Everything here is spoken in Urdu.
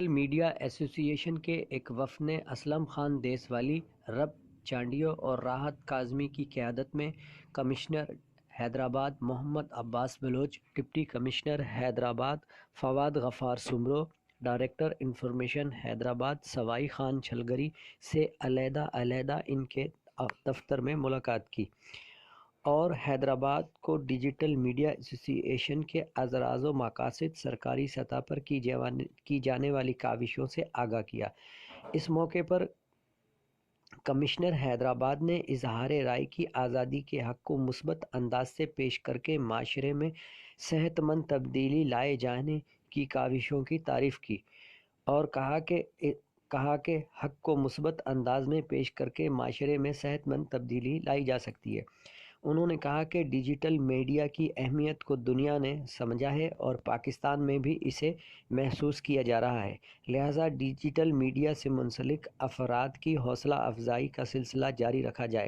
ڈیجیٹل میڈیا ایسوسی ایشن کے ایک وفد نے اسلم خان دیسوالی، رب چانڈیو اور راحت کاظمی کی قیادت میں کمشنر حیدرآباد محمد عباس بلوچ، ڈپٹی کمشنر حیدرآباد فواد غفار سمرو، ڈائریکٹر انفارمیشن حیدرآباد سوائی خان چھلگری سے علیحدہ ان کے دفتر میں ملاقات کی اور حیدرآباد کو ڈیجیٹل میڈیا ایسوسی ایشن کے اغراض و مقاصد، سرکاری سطح پر کی جانے والی کاوشوں سے آگاہ کیا۔ اس موقع پر کمشنر حیدرآباد نے اظہار رائے کی آزادی کے حق کو مثبت انداز سے پیش کرکے معاشرے میں صحت مند تبدیلی لائے جانے کی کاوشوں کی تعریف کی اور کہا کہ حق کو مثبت انداز میں پیش کرکے معاشرے میں صحت مند تبدیلی لائی جا سکتی ہے۔ انہوں نے کہا کہ ڈیجیٹل میڈیا کی اہمیت کو دنیا نے سمجھا ہے اور پاکستان میں بھی اسے محسوس کیا جا رہا ہے، لہٰذا ڈیجیٹل میڈیا سے منسلک افراد کی حوصلہ افزائی کا سلسلہ جاری رکھا جائے گا۔